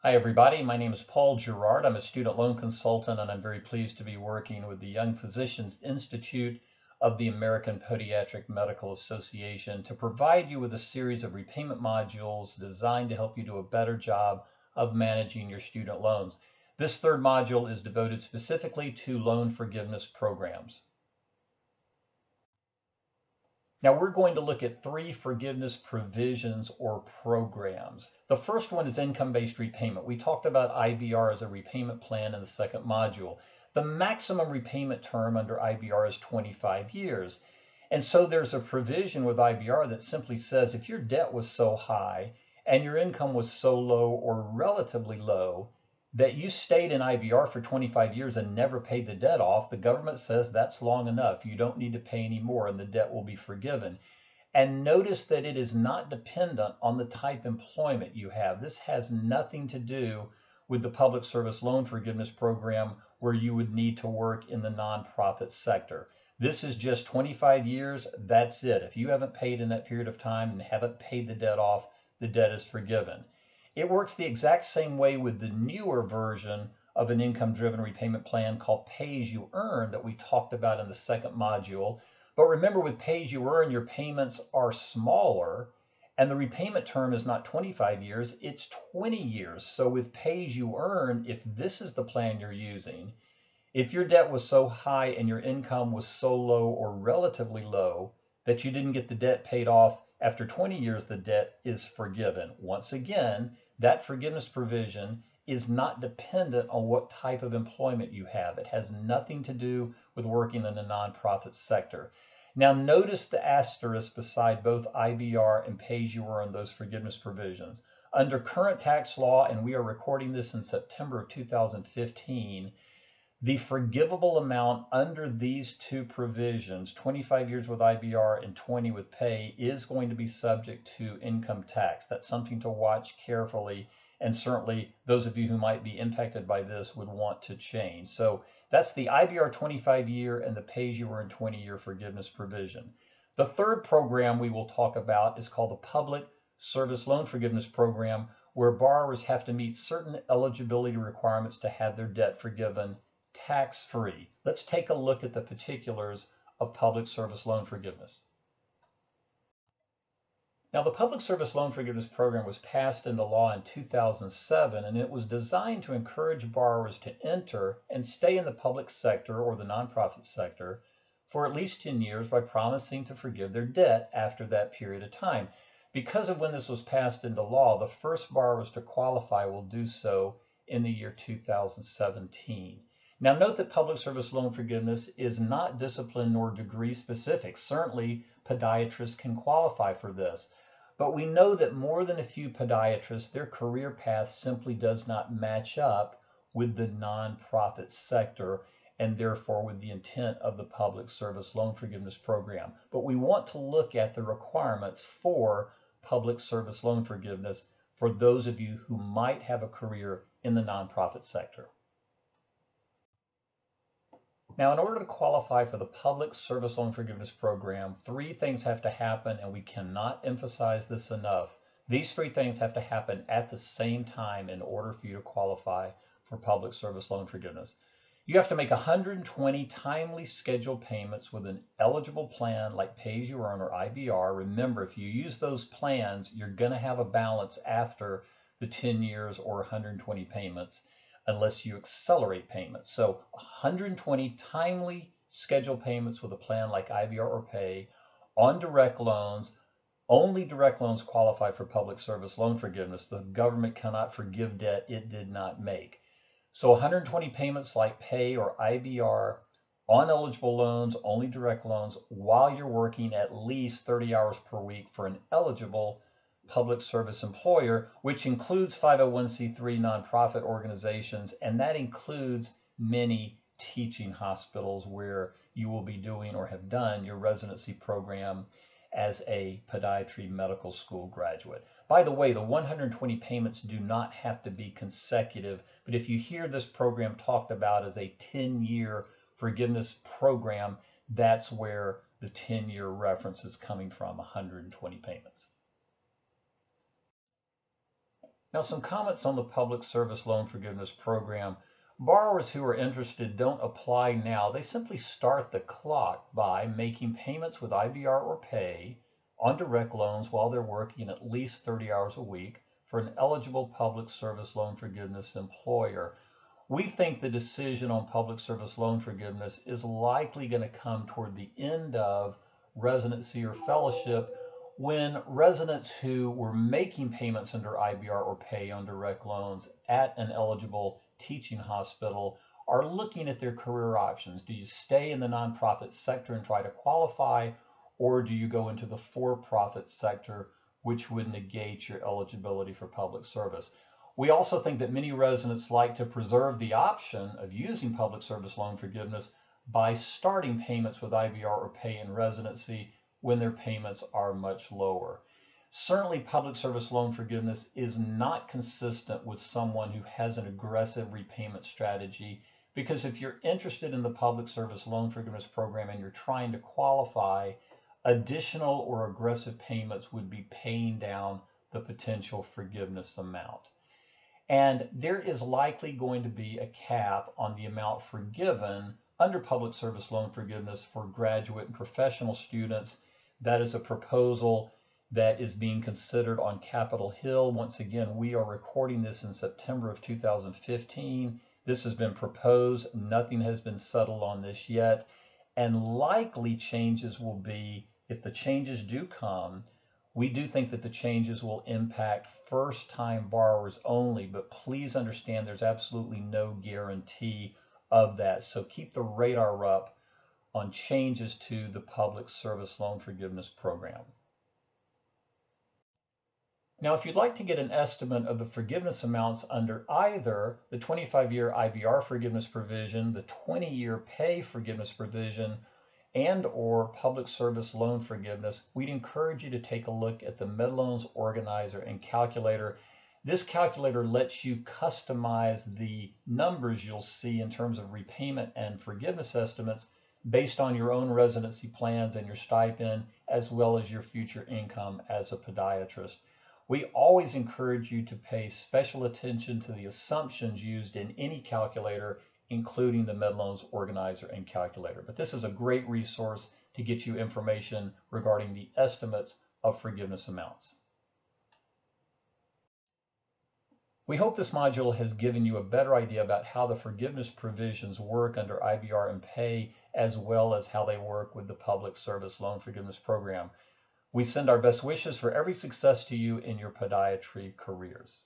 Hi everybody, my name is Paul Girard. I'm a student loan consultant and I'm very pleased to be working with the Young Physicians Institute of the American Podiatric Medical Association to provide you with a series of repayment modules designed to help you do a better job of managing your student loans. This third module is devoted specifically to loan forgiveness programs. Now we're going to look at three forgiveness provisions or programs. The first one is income-based repayment. We talked about IBR as a repayment plan in the second module. The maximum repayment term under IBR is 25 years. And so there's a provision with IBR that simply says if your debt was so high and your income was so low or relatively low that you stayed in IBR for 25 years and never paid the debt off, the government says that's long enough. You don't need to pay any more and the debt will be forgiven. And notice that it is not dependent on the type of employment you have. This has nothing to do with the public service loan forgiveness program where you would need to work in the nonprofit sector. This is just 25 years, that's it. If you haven't paid in that period of time and haven't paid the debt off, the debt is forgiven. It works the exact same way with the newer version of an income-driven repayment plan called pay-as-you-earn that we talked about in the second module. But remember, with pay-as-you-earn, your payments are smaller, and the repayment term is not 25 years, it's 20 years. So with pay-as-you-earn, if this is the plan you're using, if your debt was so high and your income was so low or relatively low that you didn't get the debt paid off after 20 years, the debt is forgiven. Once again, that forgiveness provision is not dependent on what type of employment you have. It has nothing to do with working in the nonprofit sector. Now notice the asterisk beside both IBR and pay-as-you-earn, those forgiveness provisions. Under current tax law, and we are recording this in September of 2015, the forgivable amount under these two provisions, 25 years with IBR and 20 with pay, is going to be subject to income tax. That's something to watch carefully, and certainly those of you who might be impacted by this would want to change. So that's the IBR 25-year and the pay-as-you-earn 20-year forgiveness provision. The third program we will talk about is called the Public Service Loan Forgiveness Program, where borrowers have to meet certain eligibility requirements to have their debt forgiven tax-free. Let's take a look at the particulars of public service loan forgiveness. Now, the Public Service Loan Forgiveness Program was passed into law in 2007, and it was designed to encourage borrowers to enter and stay in the public sector or the nonprofit sector for at least 10 years by promising to forgive their debt after that period of time. Because of when this was passed into law, the first borrowers to qualify will do so in the year 2017. Now note that public service loan forgiveness is not discipline nor degree specific. Certainly podiatrists can qualify for this, but we know that more than a few podiatrists, their career path simply does not match up with the nonprofit sector and therefore with the intent of the public service loan forgiveness program. But we want to look at the requirements for public service loan forgiveness for those of you who might have a career in the nonprofit sector. Now, in order to qualify for the Public Service Loan Forgiveness Program, three things have to happen, and we cannot emphasize this enough. These three things have to happen at the same time in order for you to qualify for Public Service Loan Forgiveness. You have to make 120 timely scheduled payments with an eligible plan like Pay-as-you-earn or IBR. Remember, if you use those plans, you're going to have a balance after the 10 years or 120 payments, unless you accelerate payments. So 120 timely scheduled payments with a plan like IBR or Pay on direct loans. Only direct loans qualify for public service loan forgiveness. The government cannot forgive debt it did not make. So 120 payments like Pay or IBR on eligible loans, only direct loans, while you're working at least 30 hours per week for an eligible public service employer, which includes 501c3 nonprofit organizations, and that includes many teaching hospitals where you will be doing or have done your residency program as a podiatry medical school graduate. By the way, the 120 payments do not have to be consecutive, but if you hear this program talked about as a 10-year forgiveness program, that's where the 10-year reference is coming from, 120 payments. Now, some comments on the Public Service Loan Forgiveness Program. Borrowers who are interested don't apply now. They simply start the clock by making payments with IBR or pay on direct loans while they're working at least 30 hours a week for an eligible Public Service Loan Forgiveness employer. We think the decision on Public Service Loan Forgiveness is likely going to come toward the end of residency or fellowship, when residents who were making payments under IBR or pay on direct loans at an eligible teaching hospital are looking at their career options. Do you stay in the nonprofit sector and try to qualify, or do you go into the for-profit sector, which would negate your eligibility for public service? We also think that many residents like to preserve the option of using public service loan forgiveness by starting payments with IBR or pay in residency when their payments are much lower. Certainly, public service loan forgiveness is not consistent with someone who has an aggressive repayment strategy, because if you're interested in the public service loan forgiveness program and you're trying to qualify, additional or aggressive payments would be paying down the potential forgiveness amount. And there is likely going to be a cap on the amount forgiven under public service loan forgiveness for graduate and professional students. That is a proposal that is being considered on Capitol Hill. Once again, we are recording this in September of 2015. This has been proposed. Nothing has been settled on this yet. And likely changes will be, if the changes do come, we do think that the changes will impact first-time borrowers only, but please understand there's absolutely no guarantee of that. So keep the radar up on changes to the Public Service Loan Forgiveness Program. Now, if you'd like to get an estimate of the forgiveness amounts under either the 25-year IBR forgiveness provision, the 20-year pay forgiveness provision, and or public service loan forgiveness, we'd encourage you to take a look at the MedLoans Organizer and Calculator. This calculator lets you customize the numbers you'll see in terms of repayment and forgiveness estimates based on your own residency plans and your stipend, as well as your future income as a podiatrist. We always encourage you to pay special attention to the assumptions used in any calculator, including the MedLoans Organizer and Calculator. But this is a great resource to get you information regarding the estimates of forgiveness amounts. We hope this module has given you a better idea about how the forgiveness provisions work under IBR and pay, as well as how they work with the Public Service Loan Forgiveness Program. We send our best wishes for every success to you in your podiatry careers.